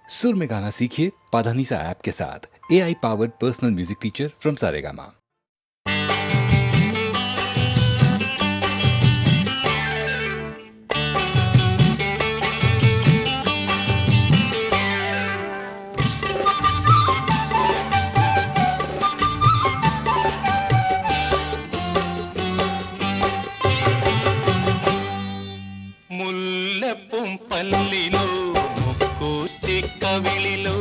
सुर में गाना सीखिए पाधानीसा ऐप के साथ। AI powered personal music teacher from Saregama. മുല്ലപ്പും പല്ലിലോ മുക്കൂത്തി കവിളിലോ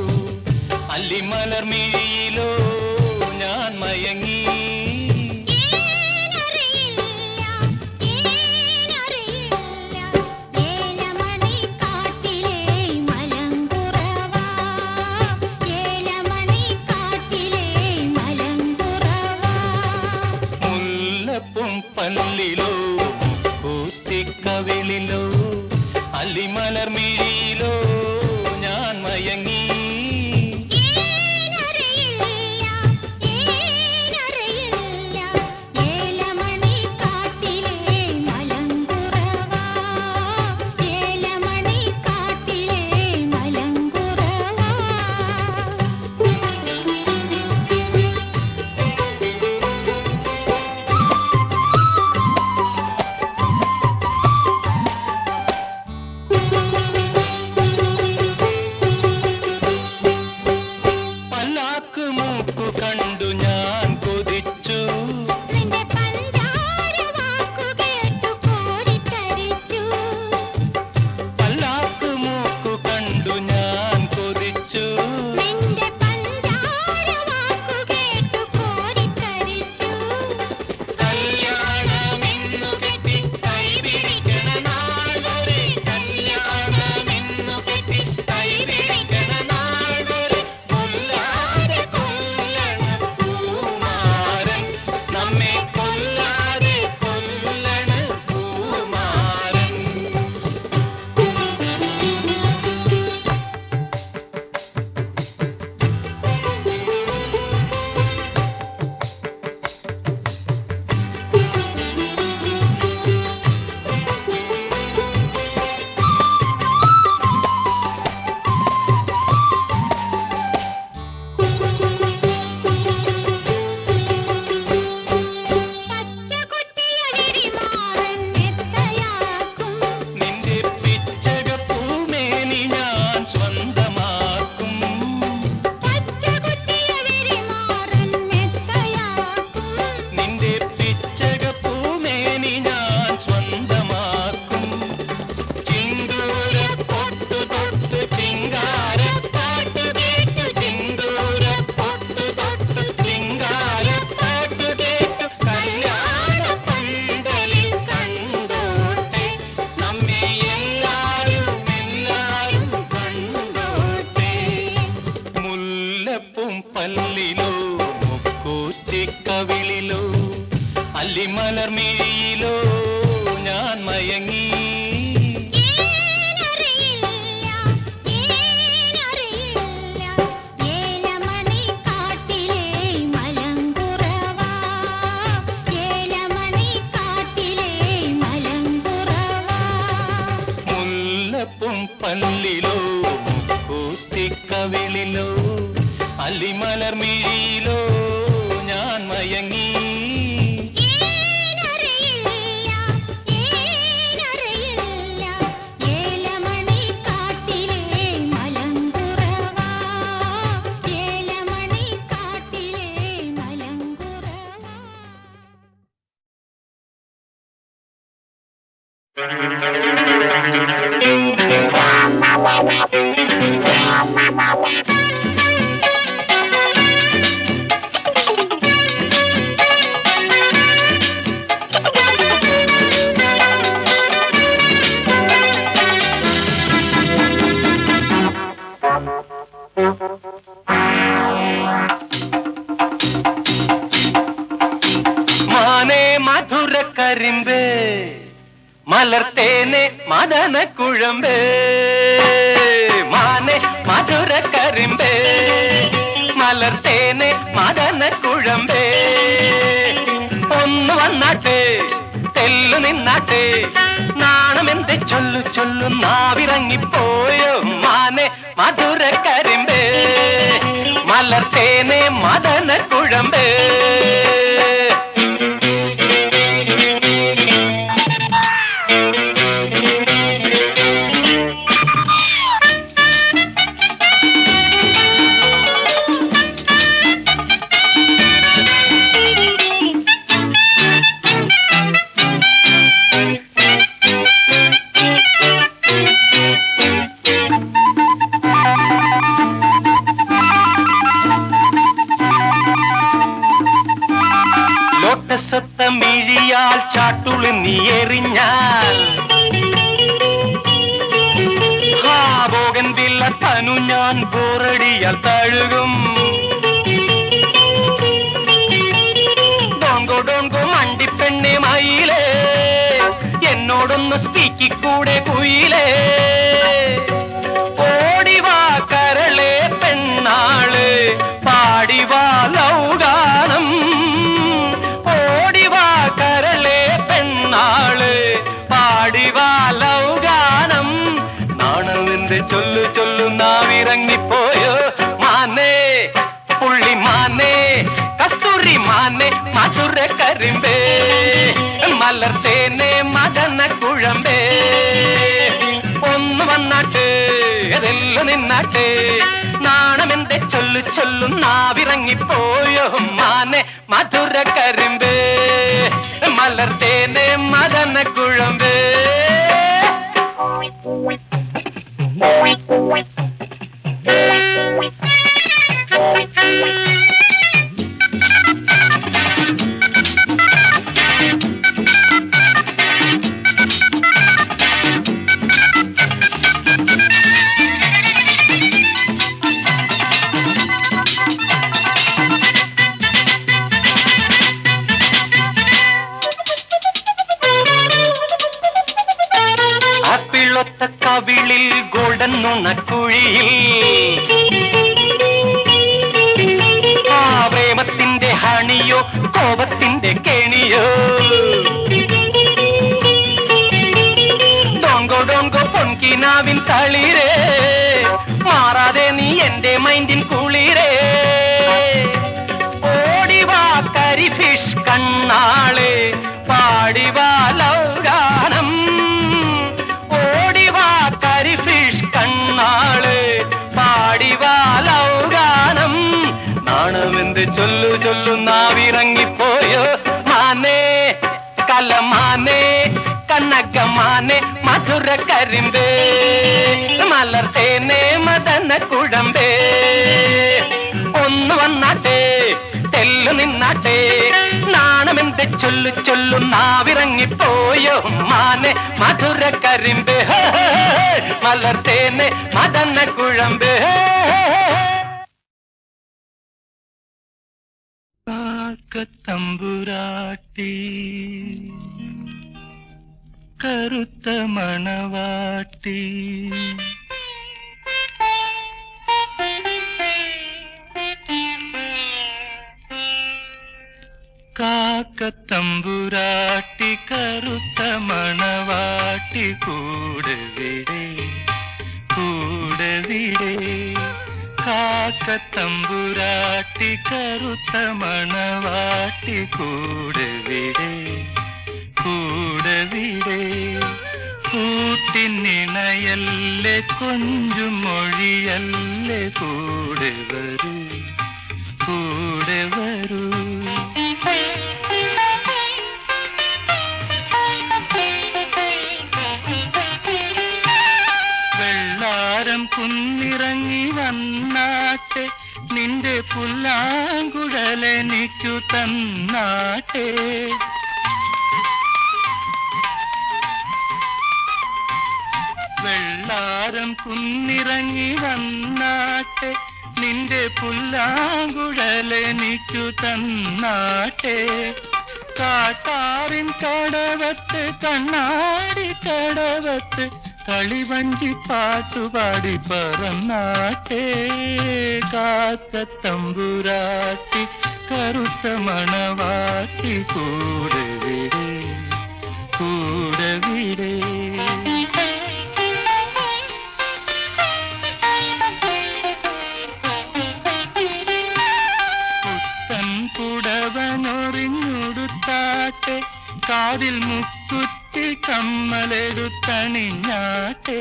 അല്ലിമലർമിഴിയിലോ ഞാൻ മയങ്ങി മുല്ലപ്പും പല്ലിലോ മുക്കൂത്തി കവിളിലോ അല്ലിമലർമിഴിയിലോ ഞാൻ മയങ്ങി പല്ലിലോ മുക്കൂത്തി കവിളിലോ അല്ലിമലർമിഴിയിലോ ഞാൻ മയങ്ങി മുല്ലപ്പും പല്ലിലോ മുക്കൂത്തി കവിളിലോ അല്ലിമലർമിഴിയിലോ ഞാൻ മയങ്ങി കരിമ്പേ മലർത്തേനെ മദന കുഴമ്പേ മാനെ മധുര കരിമ്പേ മലർത്തേനെ മദന കുഴമ്പേ ഒന്ന് വന്നാട്ടെ തെല്ലു നിന്നാട്ടെ നാണമെന്തെ ചൊല്ലു ചൊല്ലു നാവിറങ്ങിപ്പോയോ മാനെ മധുര மலர்த்தேனே மதன குழம்பே ലോട്ടസത്തമിഴിയാൽ ചാട്ടുളി നീ എറിഞ്ഞാൽ ബോഗൻ വില്ല തനു ഞാൻ ബോറടിയാൽ തഴുകും ഡോങ്കോ ഡോങ്കോ മണ്ടിപ്പെണ്ണെ മയിലേ എന്നോടൊന്ന് സ്പീക്കിക്കൂടെ കുയിലേ ഓടിവാ കരളെ പെണ്ണാള് പാടിവാ ലൗഗാനം ഓടിവാ കരളെ പെണ്ണാള് പാടിവാ ലൗഗാനം നാണമെന്ന് ചൊല്ലു ചൊല്ലു നാവിറങ്ങിപ്പോയോ മാനേ പുള്ളി മാനേ കസ്തൂരി മാനേ മധുര കരിമ്പേ മലർത്തേനെ മദന കുഴമ്പേ ഒന്ന് വന്നാട്ട് അതെല്ലാം നിന്നാട്ട് നാണമെന്റെ ചൊല്ലു ചൊല്ലും നാവിറങ്ങിപ്പോയോ മാനെ മധുര കരിമ്പേ മലർത്തേനെ മദന കുഴമ്പേ ആപ്പിളൊത്ത കവിളിൽ ഗോൾഡൻ നുണക്കുഴിയിൽ ആ പ്രേമത്തിന്റെ ഹണിയോ കോപത്തിന്റെ കെണിയോ ഡോങ്കോ ഡോങ്കോ പൊൻകിനാവിൻ തളിരേ മാറാതെ നീ എന്റെ മൈൻഡിൻ കുളിരേ ഓടിവാ കരി ഫിഷ് കണ്ണാളെ പാടിവാ ലൗഗാനം ഓടിവാ കരി ഫിഷ് കണ്ണാളെ പാടിവാ ലൗഗാനം നാണമെന്ത് ചൊല്ലു ചൊല്ലു നാവിറങ്ങിപ്പോയോ മാനേ കലമാനേ കനകമാനേ മധുര കരിമ്പേ മലർത്തേനെ മദന കുഴമ്പേ ഒന്ന് വന്നാട്ടെ തെല്ലു നിന്നാട്ടെ നാണമെന്ത് ചൊല്ലു ചൊല്ലു നാവിറങ്ങിപ്പോയോ മാനെ മധുര കരിമ്പേ മലർത്തേനെ മദന കുഴമ്പേ തമ്പുരാട്ടി കറുത്ത മണവാട്ടി കാക്കത്തമ്പുരാട്ടി കറുത്ത മണവാട്ടി കൂടെ വിടേ കാക്കത്തമ്പുരാട്ടി കറുത്ത മണവാട്ടി കൂടെ വിടേ കൂട്ടിനിണയല്ലേ കൊഞ്ചും മൊഴിയല്ലേ കൂടെ വരൂ വെള്ളാരം കുന്നിറങ്ങി വന്നാട്ടെ നിന്റെ പുല്ലാങ്കുഴലെനിക്കു തന്നാട്ടെ വെള്ളാരം കുന്നിറങ്ങി വന്നാട്ടെ നിന്റെ പുല്ലാങ്കുഴലെനിക്കു തന്നാട്ടെ കാട്ടാറിൻ കടവത്ത് കണ്ണാടി കടവത്ത് കളിവഞ്ചി പാട്ടുപാടി പറന്നാട്ടെ കാക്കത്തമ്പുരാട്ടി കറുത്ത മണവാട്ടി കൂടെ വിടേ കാതിൽ മുക്കുത്തി കമ്മലെടുത്തണിഞ്ഞാട്ടെ.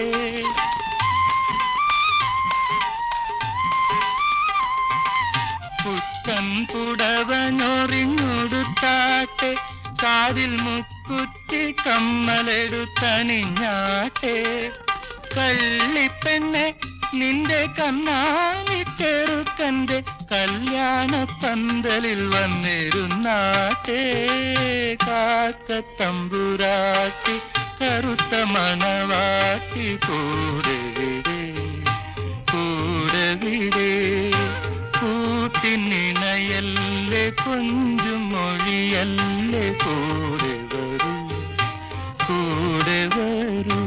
പുത്തൻ പുടവഞ്ഞൊറിഞ്ഞൊടുത്താട്ടെ. കാതിൽ മുക്കുത്തി കമ്മലെടുത്തണിഞ്ഞാട്ടെ. കള്ളിപ്പെണ്ണെ നിന്റെ കണ്ണാണി ചെറുക്കന്റെ കല്യാണ പന്തലിൽ വന്നിരുന്നാട്ടെ. കാക്കത്തമ്പുരാട്ടി കറുത്ത മണവാട്ടി കൂടെ വിടേ കൂടെ വിടേ. കൂട്ടിനിണയല്ലേ കൊഞ്ചും മൊഴിയല്ലേ കൂടെ വരൂ കൂടെ വരൂ.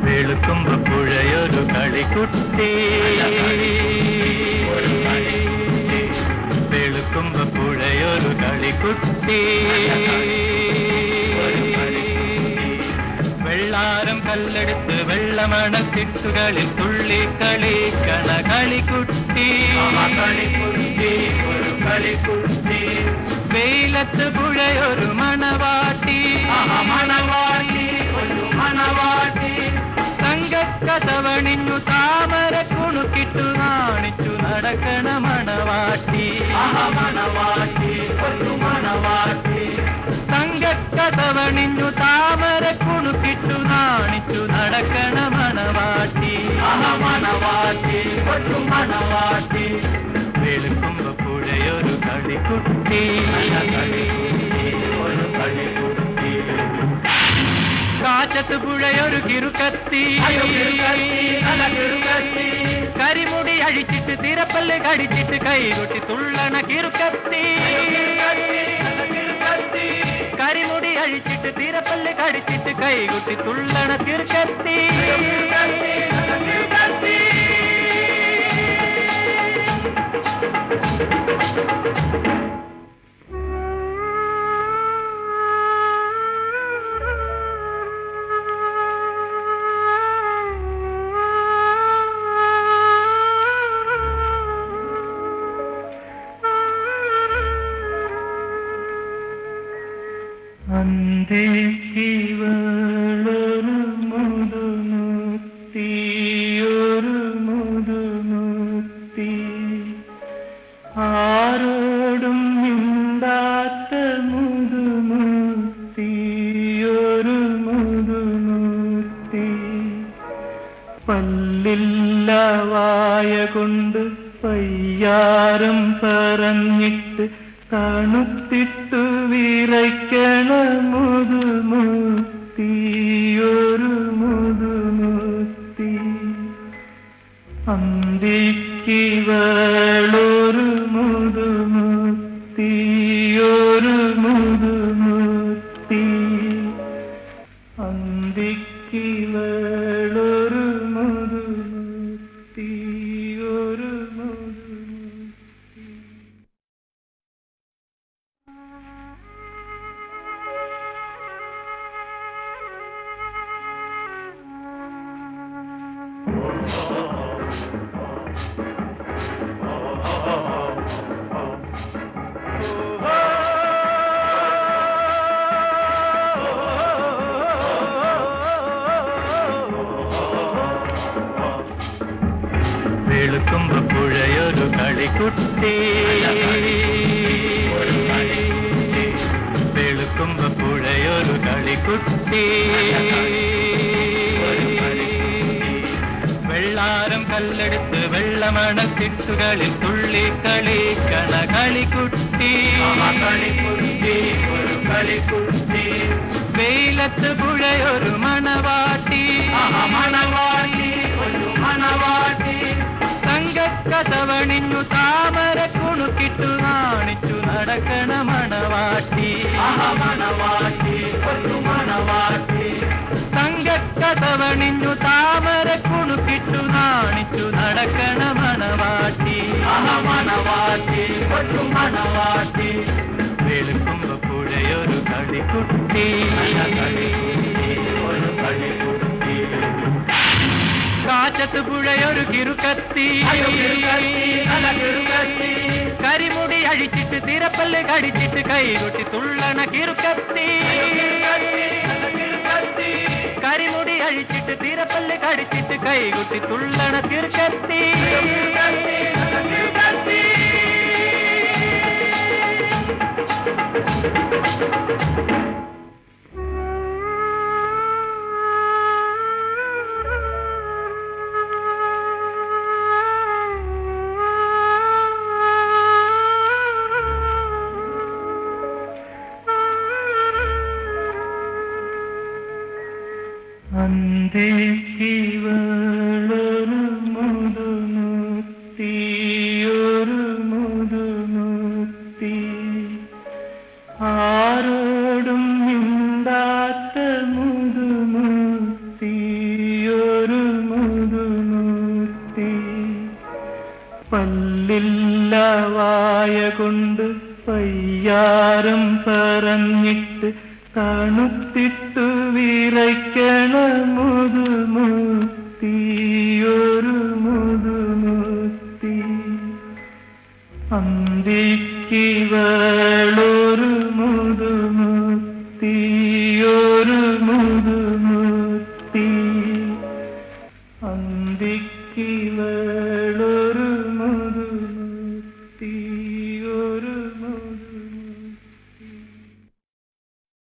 വെളുക്കുമ്പുഴയൊരു കളിക്കുട്ടി, വെളുക്കുമ്പുഴയൊരു കളിക്കുട്ടി, വെള്ളമണത്തിട്ടുകളിൽ തുള്ളി കളിക്കണ കളിക്കുട്ടി ഒരു കളിക്കുട്ടി വെയിലത്ത് പുഴയൊരു മണവാട്ടി ഒരു മണവാട്ടി തങ്കക്കതവണിഞ്ഞു താമര കുണുക്കിട്ടു നാണിച്ചു നടക്കണ മണവാട്ടി ഒരു മണവാട്ടി തങ്കക്കതവണിഞ്ഞു താമര കുണുക്കിട്ടു നാണിച്ചു നടക്കണ മണവാട്ടി ഒരു മണവാട്ടി വെളുക്കുമ്പോ പുഴയൊരു കളിക്കുട്ടി ഒരു കളിക്കുട്ടി കാറ്റത്ത് പുഴയൊരു കിറുക്കത്തി കരിമുടി അഴിച്ചിട്ട് തിരപ്പല്ല് കടിച്ചിട്ട് കൈകൊട്ടി തുള്ളണ കിറുക്കത്തി കരിമുടി അഴിച്ചിട്ട് തിരപ്പല്ല് കടിച്ചിട്ട് കൈകൊട്ടി തുള്ളണ കിറുക്കത്തി അന്തേക്കിവളൊരു മുതുമുത്തി ഒരു മുതുമുത്തി ആരോടും മിണ്ടാത്ത മുതുമുത്തി ഒരു മുതുമുത്തി പല്ലില്ല വായ കൊണ്ട് പയ്യാരം പറഞ്ഞിട്ട് തണുത്തിട്ടു വിറയ്ക്കണ മുതുമുത്തി ഒരു മുതുമുത്തി അന്തിക്കിവളൊരു മുതുമുത്തി ഒരു മുതുമുത്തി അന്തിക്കിവളൊരു മുതുമുത്തി ഒരു മുതുമുത്തി വെളുക്കുമ്പോ പുഴയൊരു കളിക്കുട്ടി വെളുക്കുമ്പോ പുഴയൊരു കളിക്കുട്ടി വെള്ളാരം കല്ലെടുത്ത് വെള്ളമണത്തിട്ടുകളിൽ തുള്ളി കളിക്കണ കളിക്കുട്ടി ഒരു കളിക്കുട്ടി വെയിലത്ത് പുഴയൊരു മണവാട്ടി ഒരു മണവാട്ടി തങ്കക്കതവണിഞ്ഞു താമര കുണുക്കിട്ടു നാണിച്ചു നടക്കണ മണവാട്ടി ഒരു മണവാട്ടി തങ്കക്കതവണിഞ്ഞു താമര കുണുക്കിട്ടു നാണിച്ചു നടക്കണ മണവാട്ടി ഒരു മണവാട്ടി വെളുക്കുമ്പോ പുഴയൊരു കളിക്കുട്ടി ഒരു കളിക്കുട്ടി കാറ്റത്ത് പുഴയൊരു കിറുക്കത്തി കരിമുടി അഴിച്ചിട്ട് തിരപ്പല്ല് കടിച്ചിട്ട് കൈകൊട്ടി തുള്ളണ കിറുക്കത്തി കരിമുടി അഴിച്ചിട്ട് തിരപ്പല്ല് കടിച്ചിട്ട് കൈകൊട്ടി തുള്ളണ കിറുക്കത്തി അന്തേക്കിവളൊരു മുതുമുത്തി ഒരു മുതുമുത്തി ആരോടും മിണ്ടാത്ത മുതുമുത്തി ഒരു മുതുമുത്തി പല്ലില്ല വായ കൊണ്ട് പയ്യാരം പറഞ്ഞിട്ട് തണുത്തിട്ടു വിറയ്ക്കണ മുതുമുത്തി അന്തിക്കിവളൊരു മുതുമുത്തിയൊരു മുതുമുത്തി അന്തിക്കിവളൊരു